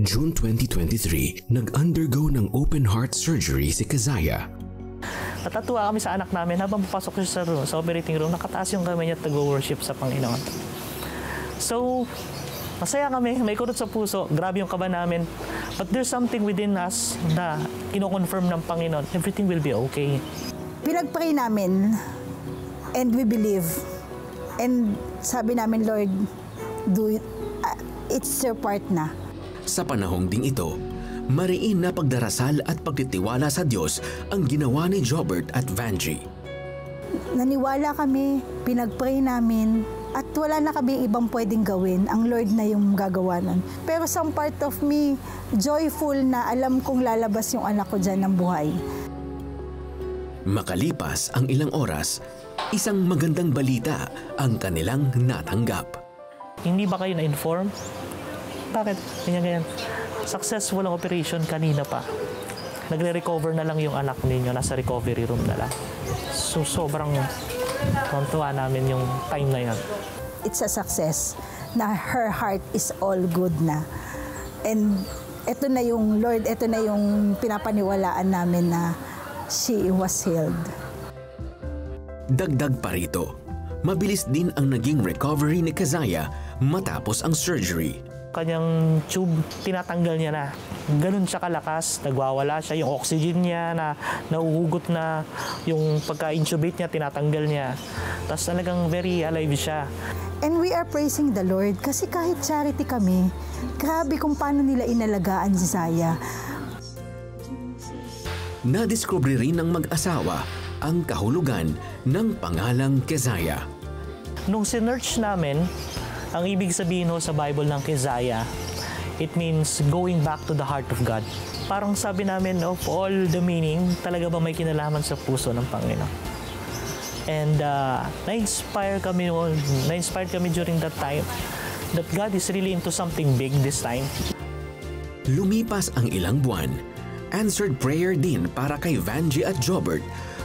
June 2023, nag-undergo ng open heart surgery si Keziah. Natatuwa kami sa anak namin habang papasok siya sa operating room, nakataas yung kamay niya at nag-worship sa Panginoon. So, masaya kami, may kurot sa puso, grabe yung kaba namin. But there's something within us na kino-confirm ng Panginoon, everything will be okay. Pinag-pray namin and we believe. And sabi namin, Lord, do it. It's your part na. Sa panahong ding ito, mariin na pagdarasal at pagtitiwala sa Diyos ang ginawa ni Jobert at Vangie. Naniwala kami, pinag-pray namin, at wala na kami ibang pwedeng gawin. Ang Lord na yung gagawa nun. Pero some part of me, joyful na alam kong lalabas yung anak ko dyan ng buhay. Makalipas ang ilang oras, isang magandang balita ang kanilang natanggap. Hindi ba kayo na-inform? Bakit? Ganyan. Successful ang operation kanina pa. Nagre-recover na lang yung anak ninyo. Nasa recovery room na lang. So, sobrang tuwa namin yung time na yan. It's a success na her heart is all good na. And ito na yung Lord, ito na yung pinapaniwalaan namin na she was healed. Dagdag pa rito, mabilis din ang naging recovery ni Keziah matapos ang surgery. Kanyang tube, tinatanggal niya na. Ganun siya kalakas, nagwawala siya. Yung oxygen niya na nauhugot na, yung pagka-intubate niya, tinatanggal niya. Tapos talagang very alive siya. And we are praising the Lord kasi kahit charity kami, grabe kung paano nila inalagaan si Zaya. Nadiskubre rin ng mag-asawa ang kahulugan ng pangalang Keziah. Nung sinearch namin, ang ibig sabihin sa Bible ng Keziah, it means going back to the heart of God. Parang sabi namin, of all the meaning, talaga ba may kinalaman sa puso ng Panginoon? And na-inspire kami during that time that God is really into something big this time. Lumipas ang ilang buwan, answered prayer din para kay Vangie at Jobert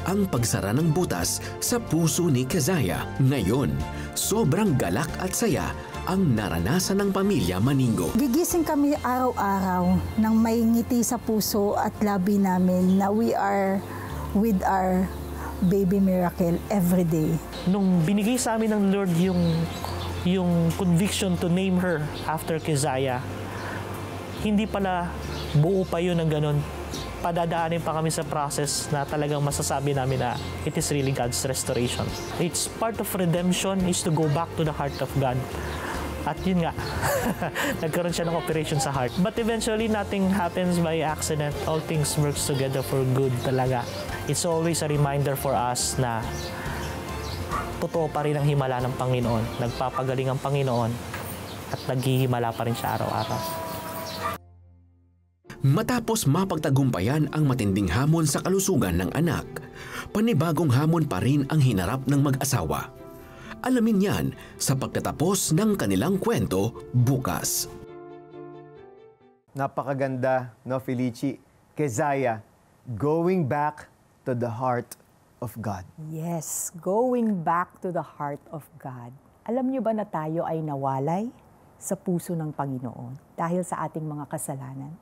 ang pagsara ng butas sa puso ni Keziah. Ngayon, sobrang galak at saya ang naranasan ng pamilya Maningo. Gigising kami araw-araw ng may ngiti sa puso at labi namin na we are with our baby miracle every day. Nung binigay sa amin ng Lord yung conviction to name her after Keziah, hindi pala buo pa yun ng ganun. Padadaanin pa kami sa process na talagang masasabi namin na it is really God's restoration. It's part of redemption is to go back to the heart of God. At yun nga, nagkaroon siya ng operation sa heart. But eventually, nothing happens by accident. All things works together for good talaga. It's always a reminder for us na totoo pa rin ang himala ng Panginoon. Nagpapagaling ang Panginoon at naghihimala pa rin siya araw-araw. Matapos mapagtagumpayan ang matinding hamon sa kalusugan ng anak, panibagong hamon pa rin ang hinarap ng mag-asawa. Alamin yan sa pagtatapos ng kanilang kwento bukas. Napakaganda, no, Felici? Keziah, going back to the heart of God. Yes, going back to the heart of God. Alam niyo ba na tayo ay nawalay sa puso ng Panginoon dahil sa ating mga kasalanan?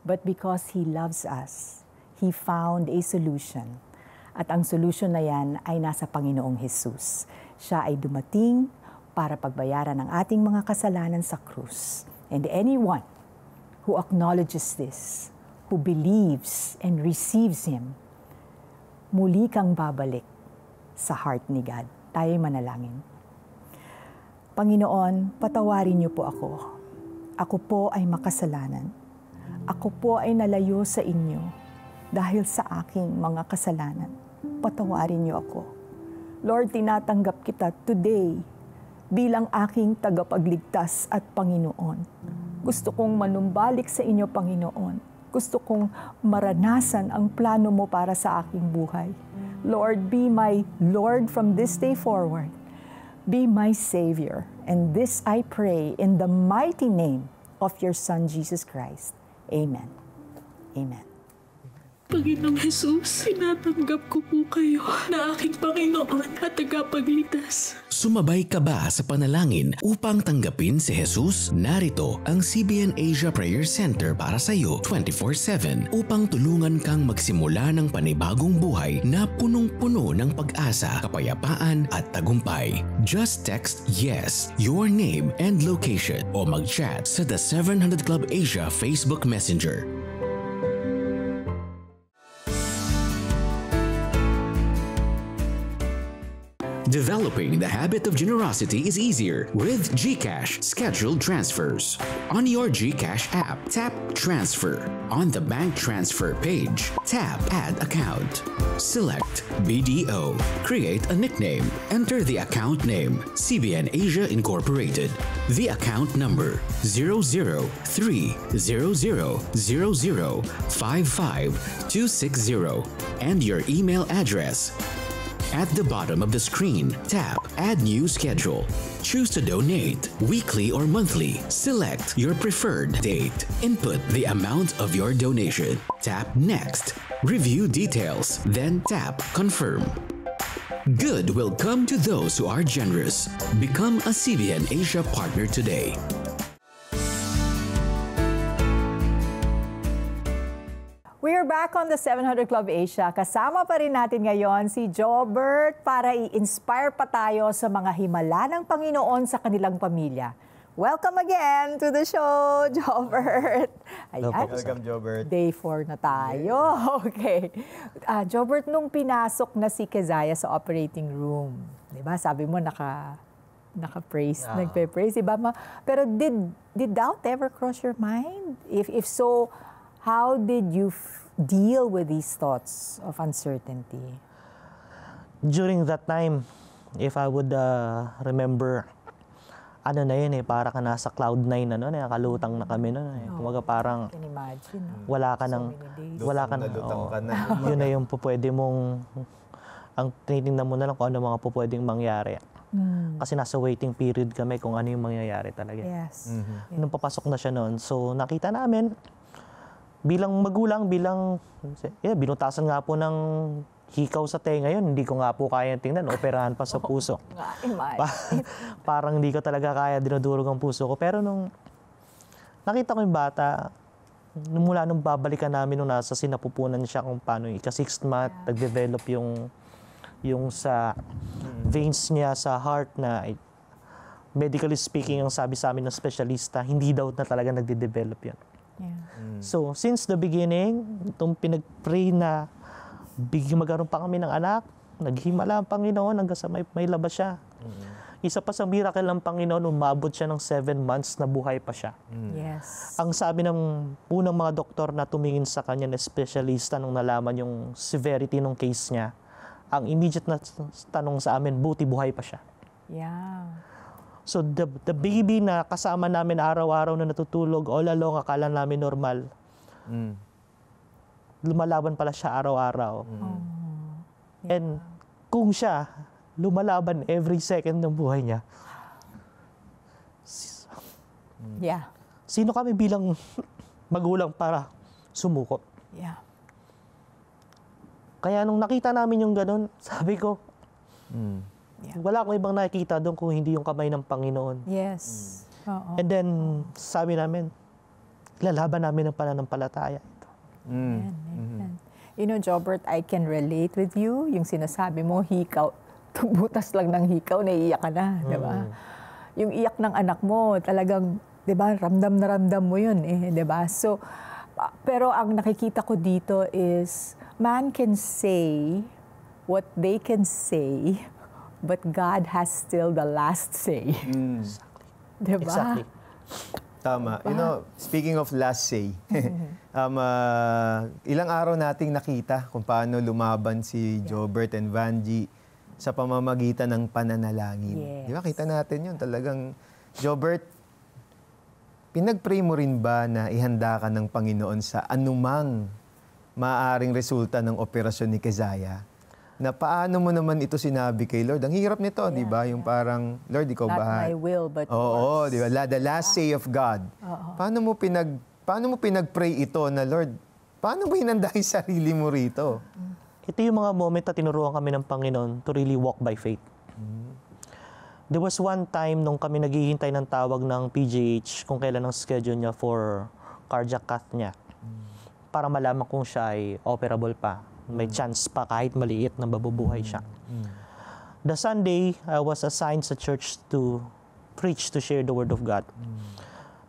But because He loves us, He found a solution. At ang solution na yan ay nasa Panginoong Jesus. Siya ay dumating para pagbayaran ang ating mga kasalanan sa krus. And anyone who acknowledges this, who believes and receives Him, muli kang babalik sa heart ni God. Tayo'y manalangin. Panginoon, patawarin niyo po ako. Ako po ay makasalanan. Ako po ay nalayo sa inyo dahil sa aking mga kasalanan. Patawarin niyo ako. Lord, tinatanggap kita today bilang aking tagapagligtas at Panginoon. Gusto kong manumbalik sa inyo, Panginoon. Gusto kong maranasan ang plano mo para sa aking buhay. Lord, be my Lord from this day forward. Be my Savior. And this I pray in the mighty name of your Son, Jesus Christ. Amen. Amen. Panginoong Jesus, tinatanggap ko po kayo na aking Panginoon at tagapagligtas. Sumabay ka ba sa panalangin upang tanggapin si Jesus? Narito ang CBN Asia Prayer Center para sa iyo 24/7 upang tulungan kang magsimula ng panibagong buhay na punong-puno ng pag-asa, kapayapaan at tagumpay. Just text YES, your name and location o mag-chat sa The 700 Club Asia Facebook Messenger. Developing the habit of generosity is easier with GCash scheduled transfers. On your GCash app, tap Transfer. On the bank transfer page, tap Add Account. Select BDO. Create a nickname. Enter the account name, CBN Asia Incorporated. The account number 003000055 and your email address. At the bottom of the screen, tap Add New Schedule. Choose to donate weekly or monthly. Select your preferred date. Input the amount of your donation. Tap Next. Review details. Then tap Confirm. Good will come to those who are generous. Become a CBN Asia partner today. We're back on the 700 Club Asia. Kasama pa rin natin ngayon si Jobert para i-inspire pa tayo sa mga himala ng Panginoon sa kanilang pamilya. Welcome again to the show, Jobert. Ayan. Welcome, Jobert. Day 4 na tayo. Okay. Jobert, nung pinasok na si Keziah sa operating room, di ba? Sabi mo naka-praise, nagpe-praise, di ba? Pero did doubt ever cross your mind? If so, how did you deal with these thoughts of uncertainty? During that time, if I would remember, ano na yun para ka nasa cloud 9 na nun, nakalutang na kami nun. Kumaga parang can imagine, wala ka nang, yun na yung pupwede mong, ang tinitingnan mo na lang kung ano mga pupwedeng mangyari. Kasi nasa waiting period kami kung ano yung mangyayari talaga. Yes. Nung papasok na siya noon, so nakita namin, bilang magulang, binutasan nga po ng hikaw sa tenga yun. Hindi ko nga po kaya tingnan, operahan pa sa puso. Parang hindi ko talaga kaya dinudurog ang puso ko. Pero nung nakita ko yung bata, mula nung babalikan namin nung nasa sinapupunan siya kung paano ika-6th month, nag-develop yung sa veins niya sa heart na medically speaking, ang sabi sa amin ng specialista, hindi daw na talaga nagde-develop yan. So, since the beginning, itong pinag-pray na magkaroon pa kami ng anak, naghimala ang Panginoon hanggang sa may labas siya. Isa pa sa miracle ng Panginoon, umabot siya ng 7 months na buhay pa siya. Yes. Ang sabi ng unang mga doktor na tumingin sa kanya na specialista nung nalaman yung severity ng case niya, ang immediate na tanong sa amin, buti buhay pa siya. Yeah. So the baby na kasama namin araw-araw na natutulog, all along akala namin normal. Lumalaban pala siya araw-araw. And kung siya lumalaban every second ng buhay niya, sino kami bilang magulang para sumuko? Yeah. Kaya nung nakita namin yung ganun, sabi ko, wala akong ibang nakikita doon kung hindi yung kamay ng Panginoon. Yes. And then, sabi namin, lalaban namin ang pananampalataya. You know, Jobert, I can relate with you. Yung sinasabi mo, hikaw, butas lang ng hikaw, naiiyak ka na, di ba? Yung iyak ng anak mo, talagang, di ba, ramdam na ramdam mo yun, di ba? So, pero ang nakikita ko dito is, man can say what they can say, but God has still the last say. Diba? Exactly. Tama. You know, speaking of last say, ilang araw nating nakita kung paano lumaban si Jobert and Vangie sa pamamagitan ng pananalangin. Yes. Di ba? Kita natin yun. Talagang, Jobert, pinag-pray mo rin ba na ihanda ka ng Panginoon sa anumang maaaring resulta ng operasyon ni Keziah? Na paano mo naman ito sinabi kay Lord? Ang hirap nito, di ba? Yung parang, Lord, ikaw Not ba? my will, but Oo, yours. di ba? The last say of God. Paano mo pinag-pray ito na, Lord, Paano mo hinanda yung sarili mo rito? Ito yung mga moment na tinuruan kami ng Panginoon to really walk by faith. There was one time nung kami naghihintay ng tawag ng PGH kung kailan ang schedule niya for cardiac cath niya. Para malaman kung siya ay operable pa. May chance pa kahit maliit na mabubuhay siya. The Sunday, I was assigned sa church to preach, to share the Word of God.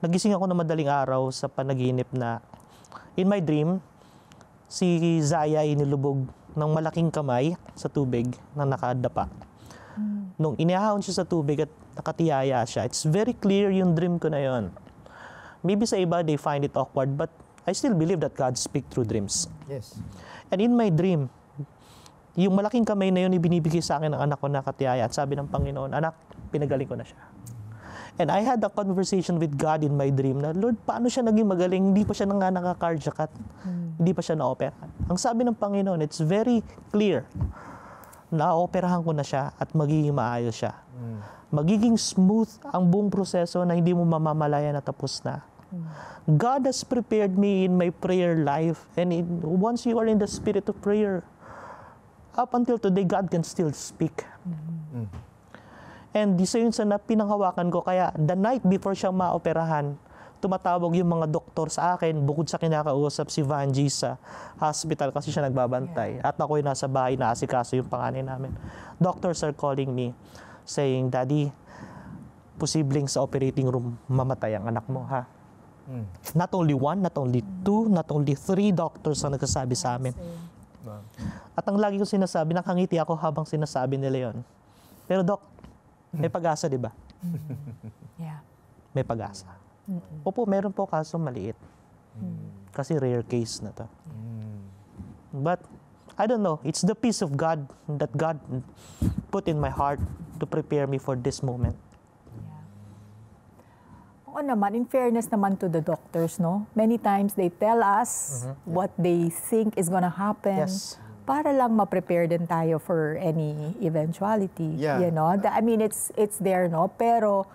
Nagising ako na madaling araw sa panaginip na in my dream, si Zaya inilubog ng malaking kamay sa tubig na nakadapa. Nung inihahon siya sa tubig at nakatiyaya siya, it's very clear yung dream ko na yon. Maybe sa iba, they find it awkward, but I still believe that God speaks through dreams. Yes. And in my dream, yung malaking kamay na yun, ibinibigay sa akin ng anak ko na katiyaya. At sabi ng Panginoon, anak, pinagaling ko na siya. And I had a conversation with God in my dream na, Lord, paano siya naging magaling? Hindi pa siya nga naka-cardiac, hindi pa siya na-operahan. Ang sabi ng Panginoon, it's very clear. Na-operahan ko na siya at magiging maayos siya. Magiging smooth ang buong proseso na hindi mo mamamalaya na tapos na. God has prepared me in my prayer life. And once you are in the spirit of prayer, up until today, God can still speak. And isa yun sa pinanghawakan ko. Kaya the night before siya maoperahan, tumatawag yung mga doktor sa akin, bukod sa kinakausap si Vanji sa hospital kasi siya nagbabantay. At ako'y nasa bahay na asikaso yung panganay namin. Doctors are calling me, saying, Daddy, posibleng sa operating room mamatay ang anak mo, ha? Not only one, not only two, not only three doctors ang nagsasabi sa amin. At ang lagi ko sinasabi, nakangiti ako habang sinasabi nila yon. Pero Doc, may pag-asa, di ba? Yeah. May pag-asa. Opo, meron po kaso maliit. Kasi rare case na to. But, I don't know, it's the peace of God that God put in my heart to prepare me for this moment. Oo naman, in fairness naman to the doctors, no? Many times they tell us what they think is gonna happen. Yes. Para lang ma-prepare din tayo for any eventuality. Yeah. You know? I mean, it's there, no? Pero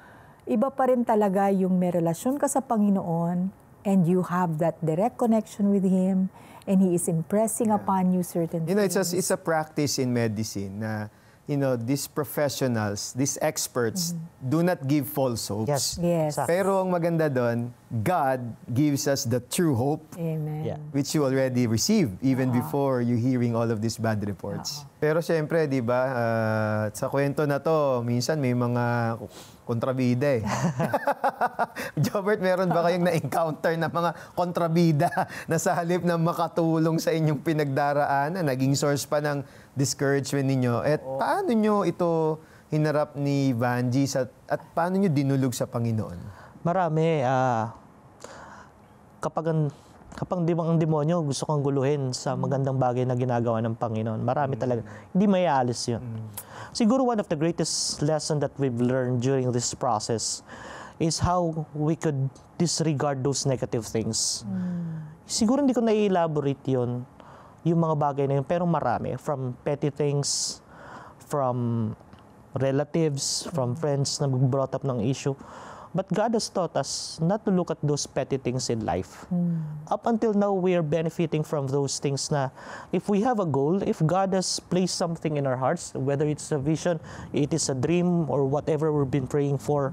iba pa rin talaga yung may relasyon ka sa Panginoon and you have that direct connection with Him and He is impressing upon you certain You know, things. it's a practice in medicine na, you know, these professionals, these experts, do not give false hopes. Yes. Pero ang maganda doon, God gives us the true hope, Amen. Yeah. which you already received even before you hearing all of these bad reports. Pero syempre, di ba, sa kwento na to, minsan may mga kontrabida eh. Jobert, meron ba kayong na-encounter na mga kontrabida na sa halip na makatulong sa inyong pinagdaraanan, naging source pa ng discouragement ninyo? At paano nyo ito hinarap ni Vanji at paano nyo dinulog sa Panginoon? Marami. Kapag ang demonyo gusto kang guluhin sa magandang bagay na ginagawa ng Panginoon, marami talaga. Hindi may aalis yun. Siguro one of the greatest lesson that we've learned during this process is how we could disregard those negative things. Siguro hindi ko na-elaborate yun, yung mga bagay na yun, pero marami. From petty things, from relatives, from friends na brought up ng issue. But God has taught us not to look at those petty things in life. Up until now, we are benefiting from those things na if we have a goal, if God has placed something in our hearts, whether it's a vision, it is a dream, or whatever we've been praying for,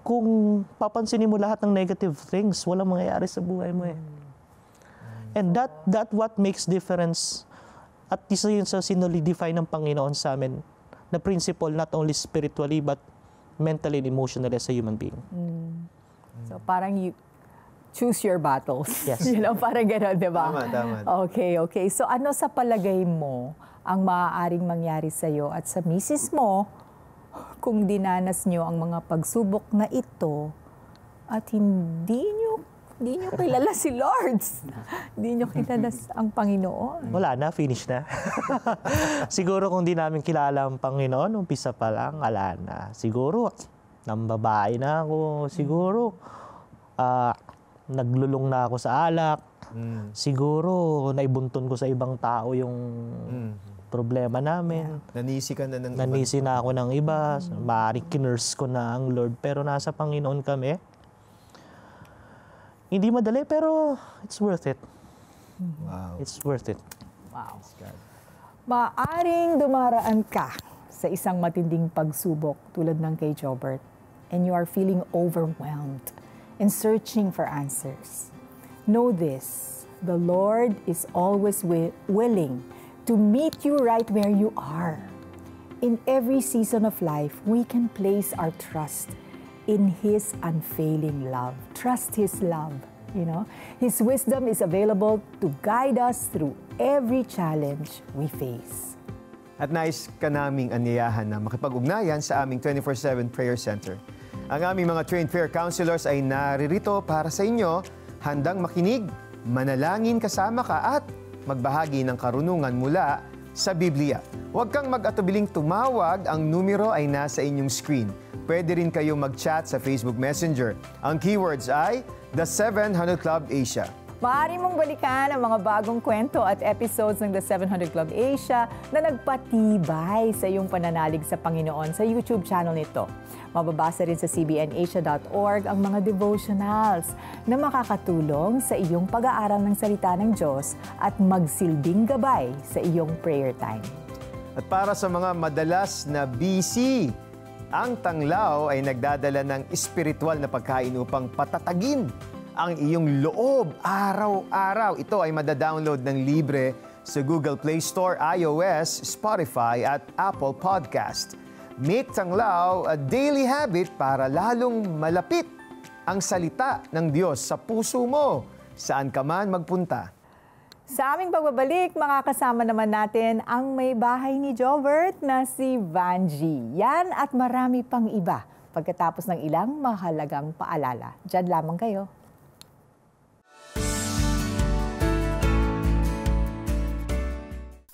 kung papansinin mo lahat ng negative things, walang mangyayari sa buhay mo eh. And that what makes difference, at isa yun sa sinolidify ng Panginoon sa amin, na principle not only spiritually, but mentally and emotionally as a human being. So parang you choose your battles. Yes. You know, parang gano'n, di ba? Tama. Okay. So ano sa palagay mo ang maaaring mangyari sa'yo at sa misis mo kung dinanas nyo ang mga pagsubok na ito at hindi nyo kilala si Lord. Hindi nyo kilala ang Panginoon. Wala na, finish na. Siguro kung di namin kilala ang Panginoon, umpisa pa lang, wala na. Siguro, nambabae na ako. Siguro, naglulong na ako sa alak. Siguro, naibunton ko sa ibang tao yung problema namin. Nanisi ka na ng Nanisi na ako ng iba. Maaaring kinurse ko na ang Lord. Pero nasa Panginoon kami. Hindi madali, pero it's worth it. Wow. It's worth it. Wow. Maaring dumaraan ka sa isang matinding pagsubok tulad ng kay Jobert, and you are feeling overwhelmed and searching for answers. Know this, the Lord is always willing to meet you right where you are. In every season of life, we can place our trust in His unfailing love. Trust His love, you know. His wisdom is available to guide us through every challenge we face. At nais ka naming anyayahan na makipag-ugnayan sa aming 24/7 Prayer Center. Ang aming mga trained prayer counselors ay naririto para sa inyo, handang makinig, manalangin kasama ka at magbahagi ng karunungan mula sa Biblia. Huwag kang mag-atubiling tumawag, ang numero ay nasa inyong screen. Pwede rin kayong mag-chat sa Facebook Messenger. Ang keywords ay The 700 Club Asia. Maaari mong balikan ang mga bagong kwento at episodes ng The 700 Club Asia na nagpatibay sa iyong pananalig sa Panginoon sa YouTube channel nito. Mababasa rin sa cbnasia.org ang mga devotionals na makakatulong sa iyong pag-aaral ng salita ng Diyos at magsilbing gabay sa iyong prayer time. At para sa mga madalas na busy, ang Tanglaw ay nagdadala ng espiritual na pagkain upang patatagin ang iyong loob araw-araw. Ito ay madadownload ng libre sa Google Play Store, iOS, Spotify at Apple Podcast. Make Tanglaw a daily habit para lalong malapit ang salita ng Diyos sa puso mo, saan ka man magpunta. Sa aming pagbabalik, makakasama naman natin ang may bahay ni Jobert na si Vangie. Yan at marami pang iba pagkatapos ng ilang mahalagang paalala. Diyan lamang kayo.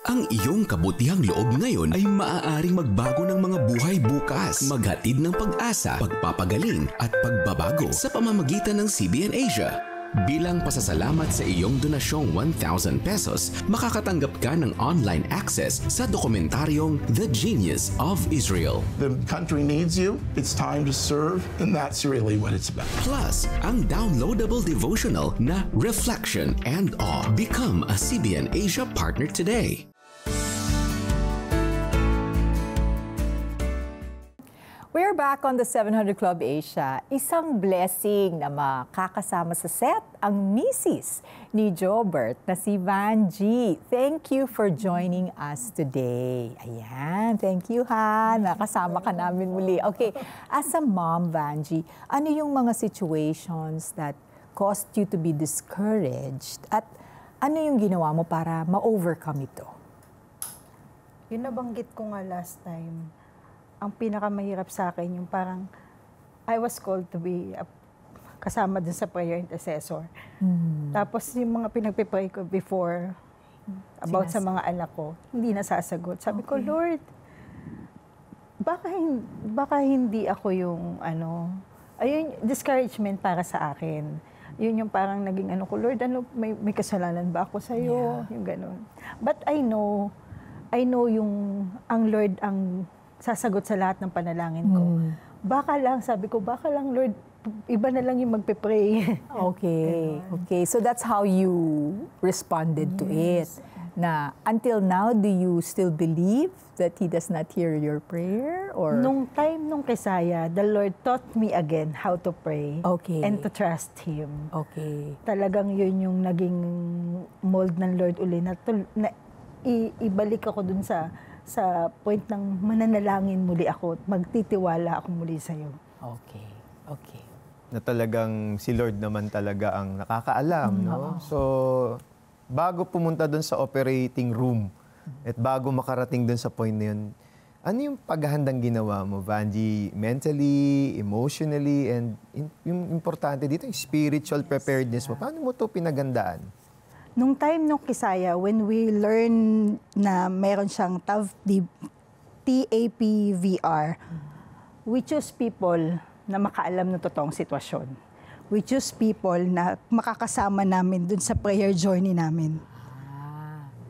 Ang iyong kabutihang loob ngayon ay maaaring magbago ng mga buhay bukas. Maghatid ng pag-asa, pagpapagaling at pagbabago sa pamamagitan ng CBN Asia. Bilang pasasalamat sa iyong donasyong 1,000 pesos, makakatanggap ka ng online access sa dokumentaryong The Genius of Israel. The country needs you. It's time to serve, and that's really what it's about. Plus, ang downloadable devotional na Reflection and Awe. Become a CBN Asia partner today. We're back on the 700 Club Asia. Isang blessing na makakasama sa set ang misis ni Jobert na si Vangie. Thank you for joining us today. Ayan, thank you ha. Nakasama ka namin muli. Okay, as a mom, Vangie, ano yung mga situations that caused you to be discouraged? At ano yung ginawa mo para ma-overcome ito? Yun nabanggit ko nga last time. Ang pinakamahirap sa akin, yung parang I was called to be kasama dun sa prayer intercessor. Tapos yung mga pinagpipray ko before about sa mga anak ko, hindi nasasagot. Sabi ko, Lord, baka hindi ako yung ayun, discouragement para sa akin. Yun yung parang naging ko, Lord, may kasalanan ba ako sa'yo? Yeah. Yung ganun. But I know ang Lord ang sasagot sa lahat ng panalangin ko. Baka lang, sabi ko, Lord, iba na lang yung magpe-pray. Okay. Okay. So that's how you responded to it. Na until now, do you still believe that He does not hear your prayer? Or nung Kisaya, the Lord taught me again how to pray and to trust Him. Okay. Talagang yun yung naging mold ng Lord uli na ibalik ako dun sa point ng mananalangin muli ako at magtitiwala ako muli sa'yo. Okay. Okay. Na talagang si Lord naman talaga ang nakakaalam, no? So, bago pumunta doon sa operating room at bago makarating doon sa point na yun, ano yung paghahandang ginawa mo, Vangie, mentally, emotionally, and yung importante dito, yung spiritual preparedness mo. Paano mo ito pinagandaan? Nung time nung Kisaya, when we learn na meron siyang TAPVR, we choose people na makaalam ng totoong sitwasyon. We choose people na makakasama namin dun sa prayer journey namin.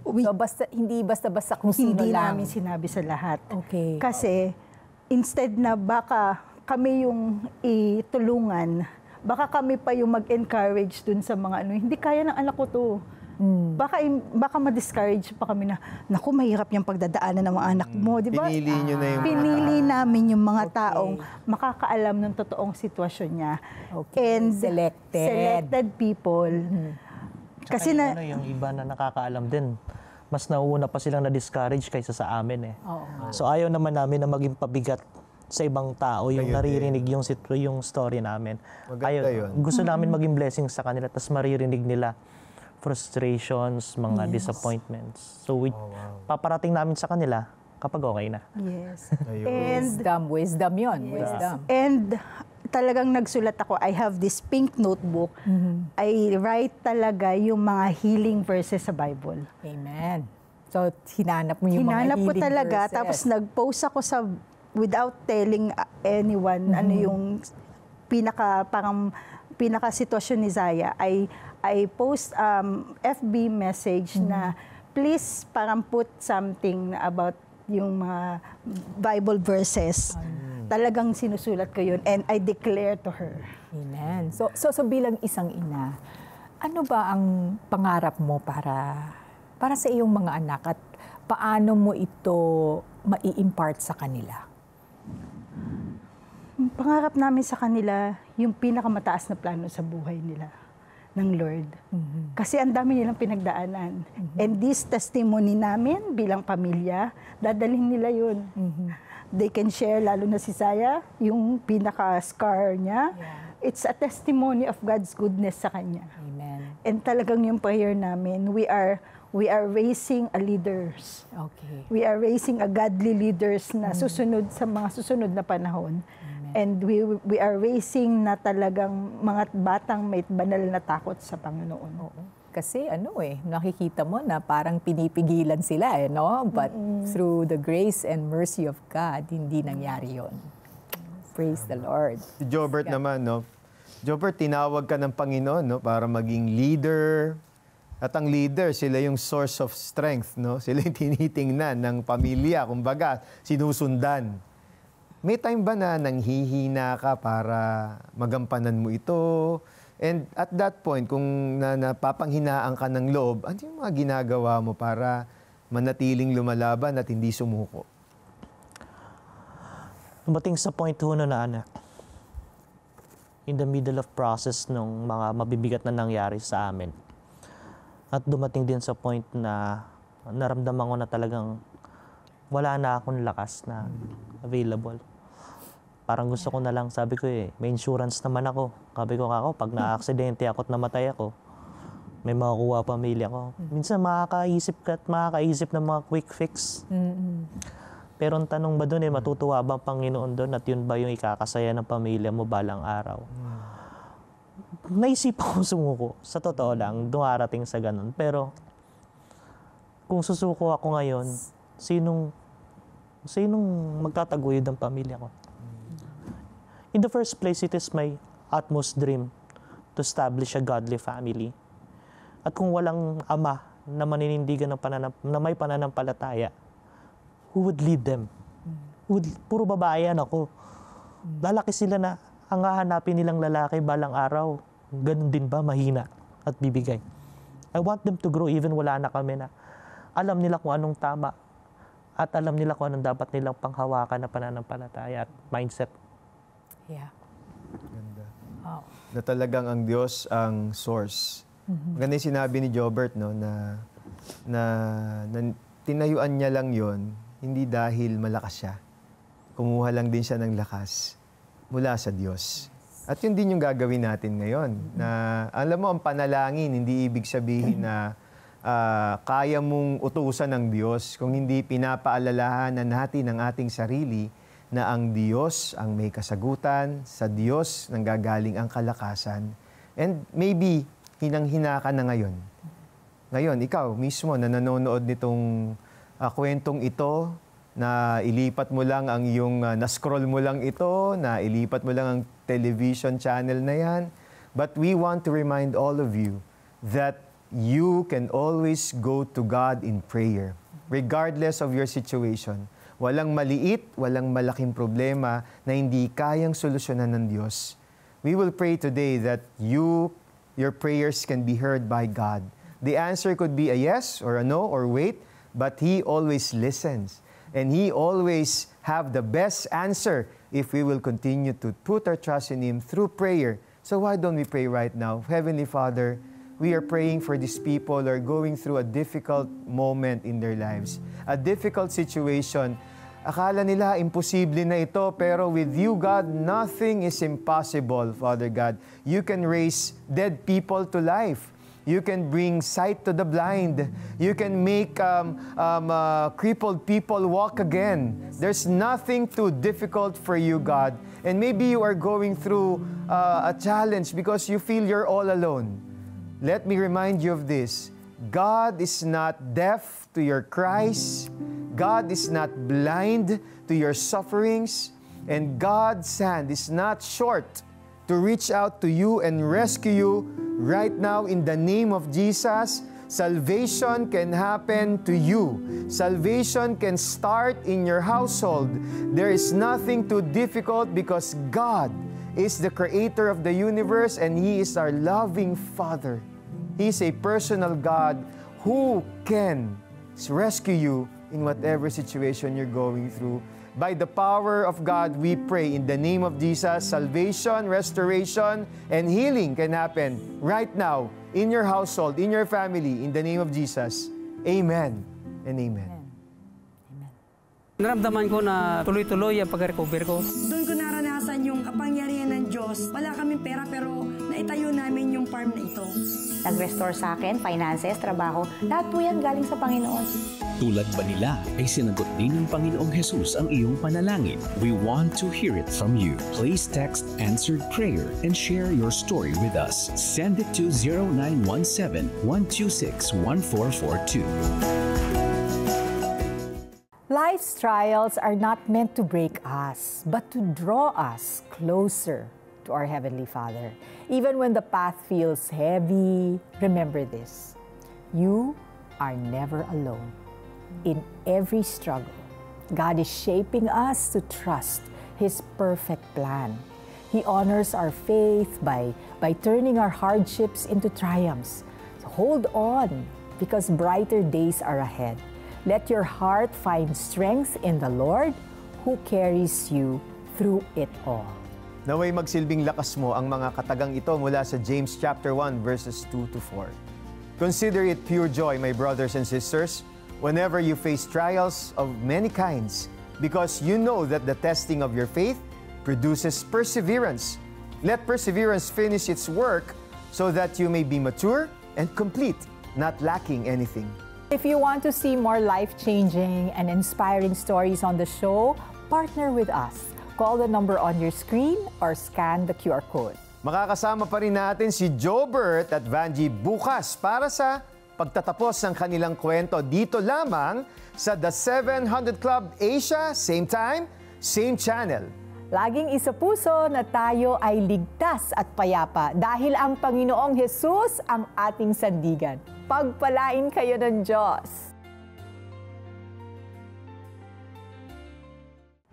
So hindi basta-basta kung sino hindi lang. namin sinabi sa lahat. Okay. Kasi instead na baka kami yung itulungan baka kami pa yung mag-encourage dun sa mga ano, hindi kaya ng anak ko to. Baka ma-discourage pa kami na, naku, mahirap yung pagdadaanan ng mga anak mo, di ba? Pinili nyo na yung Pinili namin yung mga taong makakaalam ng totoong sitwasyon niya. Okay. And Selected people. Kasi Tsaka yung iba na nakakaalam din, mas nauuna pa silang na-discourage kaysa sa amin eh. So ayaw naman namin na maging pabigat sa ibang tao yung naririnig yung story namin. Maganda yun. Gusto namin maging blessing sa kanila, tapos maririnig nila frustrations, mga disappointments. So paparating namin sa kanila kapag okay na. Yes. And wisdom yun. Wisdom. And talagang nagsulat ako, I have this pink notebook. I write talaga yung mga healing verses sa Bible. Amen. So, hinanap mo yung mga Hinanap ko healing talaga, verses. tapos nag-post ako without telling anyone ano yung pinaka sitwasyon ni Zaya. I post FB message na please parang put something about yung mga Bible verses. Talagang sinusulat ko yun and I declare to her. Amen. So bilang isang ina, ano ba ang pangarap mo para sa iyong mga anak at paano mo ito mai-impart sa kanila? Pangarap namin sa kanila yung pinakamataas na plano sa buhay nila ng Lord. Kasi ang dami nilang pinagdaanan. And this testimony namin bilang pamilya, dadalhin nila yun. They can share, lalo na si Zaya, yung pinaka-scar niya. It's a testimony of God's goodness sa kanya. Amen. And talagang yung prayer namin, we are raising a leaders. Okay. We are raising a godly leaders na susunod sa mga susunod na panahon. And we are raising na talagang mga batang may banal na takot sa Panginoon. Oo. Kasi nakikita mo na parang pinipigilan sila no? But through the grace and mercy of God, hindi nangyari yon. Praise the Lord. Si Jobert naman, no? Jobert, tinawag ka ng Panginoon, no? Para maging leader. At ang leader, sila yung source of strength, no? Sila yung tinitingnan ng pamilya, kumbaga, sinusundan. May time ba na nanghihina ka para magampanan mo ito? And at that point, kung napapanghinaan ka ng loob, ano yung mga ginagawa mo para manatiling lumalaban at hindi sumuko? Dumating sa point na anak, in the middle of process nung mga mabibigat na nangyari sa amin. At dumating din sa point na naramdaman ko na talagang wala na akong lakas na available. Parang gusto ko na lang, sabi ko may insurance naman ako. Sabi ko pag na-aksidente ako at namatay ako, may makukuha pamilya ko. Minsan makakaisip ng mga quick fix. Pero ang tanong ba doon matutuwa ba ang Panginoon doon at yun ba yung ikakasaya ng pamilya mo balang araw? Naisip ako sumuko. Sa totoo lang, dumarating sa ganun. Pero kung susuko ako ngayon, sinong magtataguyod ng pamilya ko? In the first place, it is my utmost dream to establish a godly family. At kung walang ama na maninindigan na may pananampalataya, who would lead them? Puro babae ako. Lalaki sila na ang hahanapin nilang lalaki balang araw. Ganun din ba mahina at bibigay? I want them to grow even wala na kami na alam nila kung anong tama at alam nila kung anong dapat nilang panghawakan na pananampalataya at mindset. Yeah. Ganda. Wow. Na talagang ang Diyos ang source. Maganda yung sinabi ni Jobert, no, na tinayuan niya lang yon hindi dahil malakas siya. Kumuha lang din siya ng lakas mula sa Diyos. At yun din yung gagawin natin ngayon. Na, alam mo, ang panalangin, hindi ibig sabihin na kaya mong utusan ng Diyos kung hindi pinapaalalahanan natin ang ating sarili na ang Diyos ang may kasagutan, sa Diyos nanggagaling ang kalakasan. And maybe, hinang-hina ka na ngayon. Ngayon, ikaw mismo na nanonood nitong kwentong ito, na ilipat mo lang ang iyong, na-scroll mo lang ito, na ilipat mo lang ang television channel na yan. But we want to remind all of you that you can always go to God in prayer, regardless of your situation. Walang maliit, walang malaking problema na hindi kayang solusyonan ng Diyos. We will pray today that your prayers can be heard by God. The answer could be a yes or a no or wait, but He always listens. And He always have the best answer if we will continue to put our trust in Him through prayer. So why don't we pray right now? Heavenly Father, we are praying for these people who are going through a difficult moment in their lives, a difficult situation. Akala nila imposible na ito, pero with you, God, nothing is impossible, Father God. You can raise dead people to life. You can bring sight to the blind. You can make crippled people walk again. There's nothing too difficult for you, God. And maybe you are going through a challenge because you feel you're all alone. Let me remind you of this. God is not deaf to your cries. God is not blind to your sufferings. And God's hand is not short to reach out to you and rescue you right now in the name of Jesus. Salvation can happen to you. Salvation can start in your household. There is nothing too difficult because God is the creator of the universe and He is our loving Father. He is a personal God who can rescue you in whatever situation you're going through. By the power of God, we pray in the name of Jesus, salvation, restoration, and healing can happen right now in your household, in your family, in the name of Jesus. Amen and amen. Naramdaman ko na tuloy-tuloy ang pag-recover ko. Doon ko naranasan yung kapangyarihan ng Diyos. Wala kaming pera pero naitayo namin yung farm na ito. Nag-restore sa akin, finances, trabaho, lahat po yan galing sa Panginoon. Tulad ba nila ay sinagot din ng Panginoong Jesus ang iyong panalangin? We want to hear it from you. Please text answered prayer and share your story with us. Send it to 0917-126-1442. Life's trials are not meant to break us, but to draw us closer to our Heavenly Father. Even when the path feels heavy, remember this: you are never alone. In every struggle, God is shaping us to trust His perfect plan. He honors our faith by turning our hardships into triumphs. So hold on, because brighter days are ahead. Let your heart find strength in the Lord who carries you through it all. Naway magsilbing lakas mo ang mga katagang ito mula sa James chapter 1 verses 2 to 4. Consider it pure joy, my brothers and sisters, whenever you face trials of many kinds, because you know that the testing of your faith produces perseverance. Let perseverance finish its work so that you may be mature and complete, not lacking anything. If you want to see more life-changing and inspiring stories on the show, partner with us. Call the number on your screen or scan the QR code. Makakasama pa rin natin si Jobert at Vangie bukas para sa pagtatapos ng kanilang kwento dito lamang sa The 700 Club Asia, same time, same channel. Laging isa puso na tayo ay ligtas at payapa dahil ang Panginoong Jesus ang ating sandigan. Pagpalain kayo ng Diyos.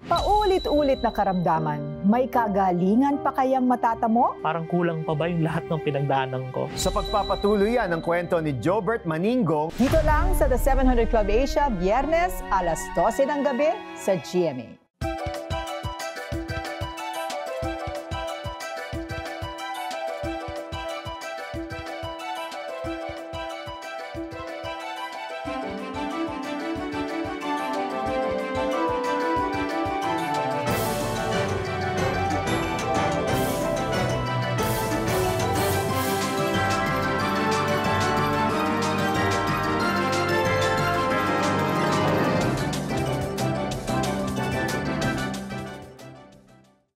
Paulit-ulit na karamdaman, may kagalingan pa kayang matatamo? Parang kulang pa ba yung lahat ng pinagdaanan ko? Sa pagpapatuloy yan ang kwento ni Jobert Maningong Dito lang sa The 700 Club Asia, Biyernes, alas 12 ng gabi sa GMA.